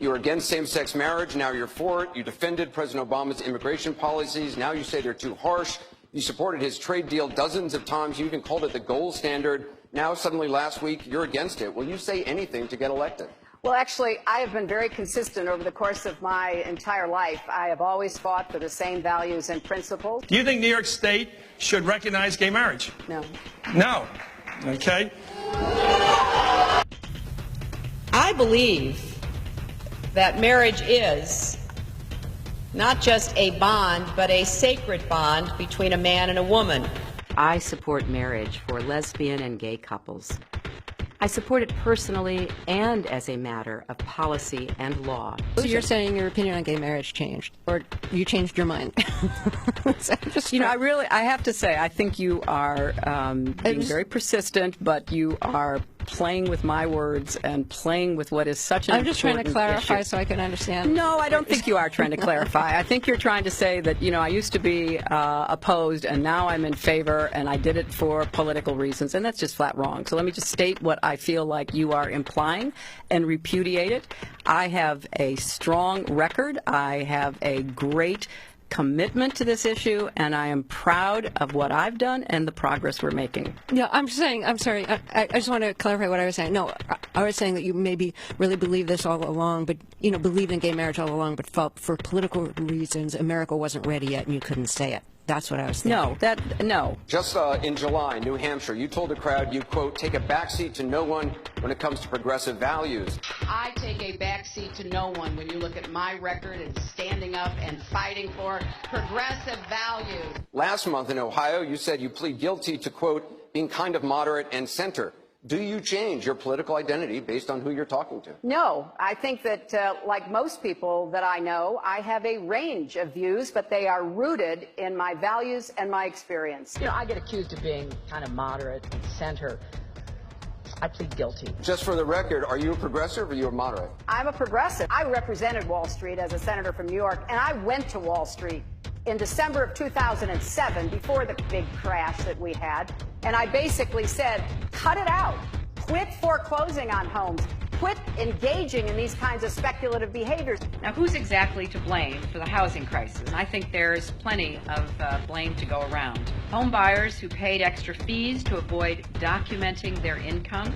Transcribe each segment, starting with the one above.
You were against same-sex marriage. Now you're for it. You defended President Obama's immigration policies. Now you say they're too harsh. You supported his trade deal dozens of times. You even called it the gold standard. Now, suddenly last week, you're against it. Will you say anything to get elected? Well, actually, I have been very consistent over the course of my entire life. I have always fought for the same values and principles. Do you think New York State should recognize gay marriage? No. No. Okay. I believe that marriage is not just a bond, but a sacred bond between a man and a woman. I support marriage for lesbian and gay couples. I support it personally and as a matter of policy and law. So you're saying your opinion on gay marriage changed, or you changed your mind? I have to say, I think you are being very persistent, but you are playing with my words and playing with what is such an I'm just trying to clarify issue. So I can understand. No, I don't think you are trying to clarify. I think you're trying to say that, I used to be opposed and now I'm in favor and I did it for political reasons, and that's just flat wrong. So let me just state what I feel like you are implying and repudiate it. I have a strong record. I have a great commitment to this issue, and I am proud of what I've done and the progress we're making. Yeah, I'm sorry, I just want to clarify what I was saying. No, I was saying that you maybe really believed this all along, but, believed in gay marriage all along, but felt for political reasons America wasn't ready yet and you couldn't say it. That's what I was thinking. No. Just in July, New Hampshire, you told the crowd you, quote, take a backseat to no one when it comes to progressive values. I take a backseat to no one when you look at my record and standing up and fighting for progressive values. Last month in Ohio, you said you plead guilty to, quote, being kind of moderate and center. Do you change your political identity based on who you're talking to? No, I think that, like most people that I know, I have a range of views, but they are rooted in my values and my experience. I get accused of being kind of moderate and center. I plead guilty. Just for the record, are you a progressive or are you a moderate? I'm a progressive. I represented Wall Street as a senator from New York, and I went to Wall Street in December of 2007, before the big crash that we had, and I basically said, cut it out. Quit foreclosing on homes. Quit engaging in these kinds of speculative behaviors. Now, who's exactly to blame for the housing crisis? I think there's plenty of blame to go around. Home buyers who paid extra fees to avoid documenting their income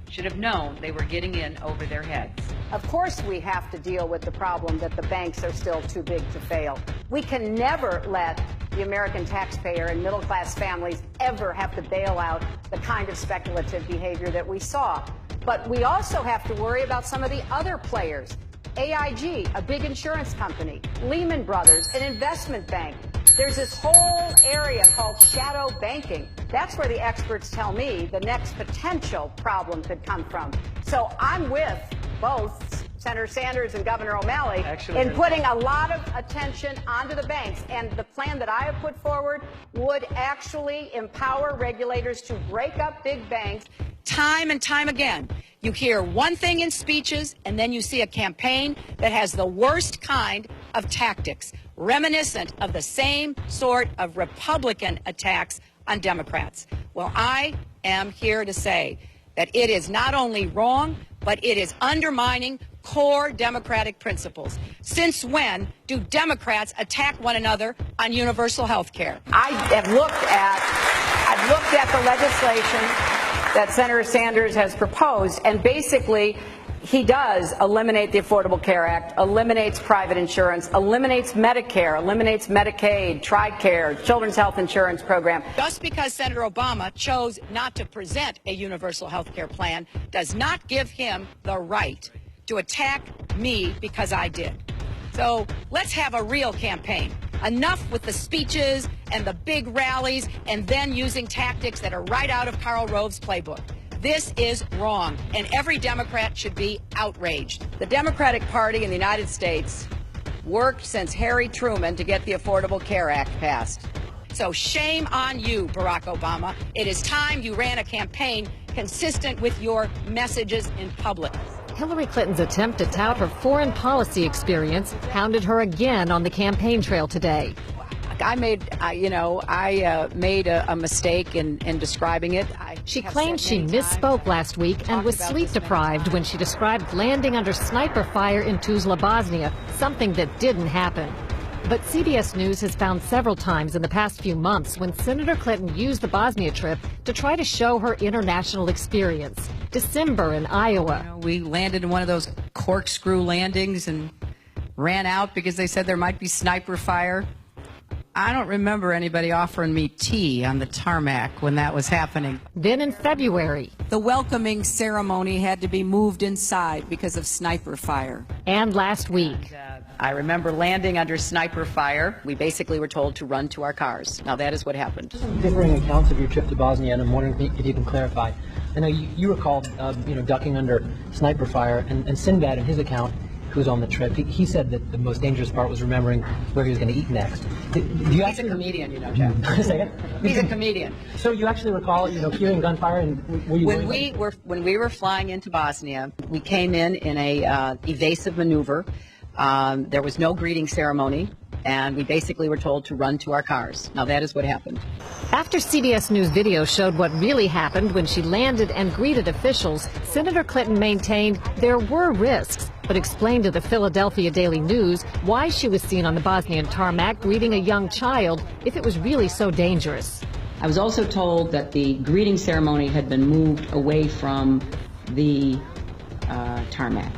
should have known they were getting in over their heads. Of course we have to deal with the problem that the banks are still too big to fail. We can never let the American taxpayer and middle-class families ever have to bail out the kind of speculative behavior that we saw. But we also have to worry about some of the other players. AIG, a big insurance company, Lehman Brothers, an investment bank. There's this whole area called shadow banking. That's where the experts tell me the next potential problem could come from. So I'm with both Senator Sanders and Governor O'Malley in putting a lot of attention onto the banks. And the plan that I have put forward would actually empower regulators to break up big banks. Time and time again, you hear one thing in speeches, and then you see a campaign that has the worst kind of tactics, reminiscent of the same sort of Republican attacks on Democrats. Well, I am here to say that it is not only wrong, but it is undermining core democratic principles. Since when do Democrats attack one another on universal health care? I've looked at the legislation that Senator Sanders has proposed, and basically he does eliminate the Affordable Care Act, eliminates private insurance, eliminates Medicare, eliminates Medicaid, TRICARE, Children's Health Insurance Program. Just because Senator Obama chose not to present a universal health care plan does not give him the right to attack me because I did. So let's have a real campaign. Enough with the speeches and the big rallies and then using tactics that are right out of Karl Rove's playbook. This is wrong, and every Democrat should be outraged. The Democratic Party in the United States worked since Harry Truman to get the Affordable Care Act passed. So shame on you, Barack Obama. It is time you ran a campaign consistent with your messages in public. Hillary Clinton's attempt to tout her foreign policy experience hounded her again on the campaign trail today. I made a mistake in describing it. She claimed she misspoke last week and was sleep deprived when she described landing under sniper fire in Tuzla, Bosnia, something that didn't happen. But CBS News has found several times in the past few months when Senator Clinton used the Bosnia trip to try to show her international experience. December in Iowa. We landed in one of those corkscrew landings and ran out because they said there might be sniper fire. I don't remember anybody offering me tea on the tarmac when that was happening. Then in February. The welcoming ceremony had to be moved inside because of sniper fire. And last week. I remember landing under sniper fire. We basically were told to run to our cars. Now that is what happened. Differing accounts of your trip to Bosnia, and I'm wondering if you can clarify. I know you recalled, ducking under sniper fire, and Sinbad in his account, who was on the trip, he said that the most dangerous part was remembering where he was going to eat next. He's a comedian, Jack. He's a comedian. So you actually recall, hearing gunfire, and were you when we were flying into Bosnia, we came in a evasive maneuver. There was no greeting ceremony, and we basically were told to run to our cars. Now that is what happened. After CBS News video showed what really happened when she landed and greeted officials, Senator Clinton maintained there were risks, but explained to the Philadelphia Daily News why she was seen on the Bosnian tarmac greeting a young child if it was really so dangerous. I was also told that the greeting ceremony had been moved away from the tarmac,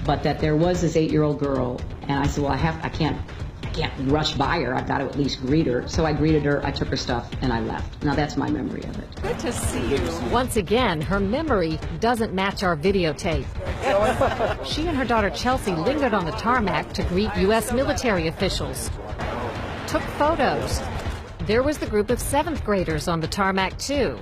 but that there was this 8-year-old girl, and I said, well, I can't rush by her. I've got to at least greet her. So I greeted her, I took her stuff, and I left. Now that's my memory of it. Good to see you. Once again, her memory doesn't match our videotape. She and her daughter Chelsea lingered on the tarmac to greet U.S. military officials. Took photos. There was the group of 7th graders on the tarmac, too.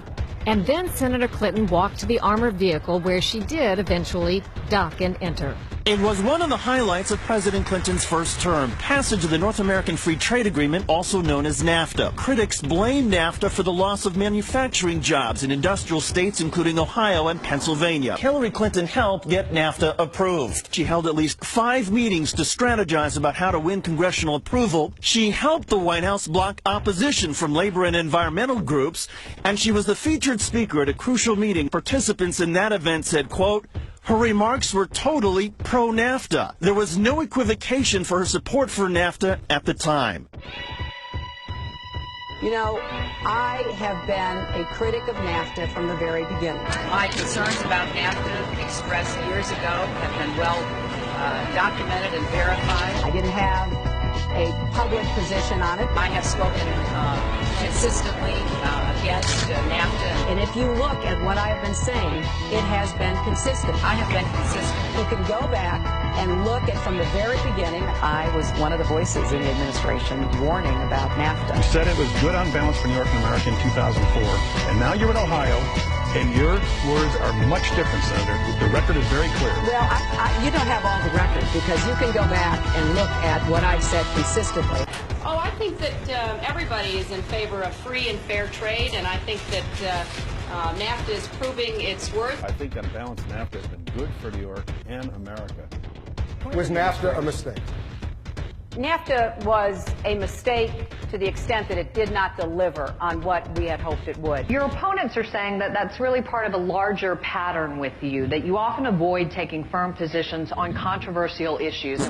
And then Senator Clinton walked to the armored vehicle where she did eventually dock and enter. It was one of the highlights of President Clinton's first term, passage of the North American Free Trade Agreement, also known as NAFTA. Critics blame NAFTA for the loss of manufacturing jobs in industrial states, including Ohio and Pennsylvania. Hillary Clinton helped get NAFTA approved. She held at least 5 meetings to strategize about how to win congressional approval. She helped the White House block opposition from labor and environmental groups, and she was the featured speaker at a crucial meeting. Participants in that event said, quote, her remarks were totally pro-NAFTA. There was no equivocation for her support for NAFTA at the time. I have been a critic of NAFTA from the very beginning. My concerns about NAFTA expressed years ago have been well documented and verified. I didn't have a public position on it. I have spoken consistently against NAFTA. And if you look at what I've been saying, it has been consistent. I have been consistent. You can go back and look at from the very beginning. I was one of the voices in the administration warning about NAFTA. You said it was good on balance for New York and America in 2004, and now you're in Ohio, and your words are much different, Senator. The record is very clear. Well, you don't have all the record, because you can go back and look at what I've said consistently. Oh, I think that everybody is in favor of free and fair trade, and I think that NAFTA is proving its worth. I think on balance, NAFTA has been good for New York and America. Was NAFTA a mistake? NAFTA was a mistake to the extent that it did not deliver on what we had hoped it would. Your opponents are saying that that's really part of a larger pattern with you, that you often avoid taking firm positions on controversial issues.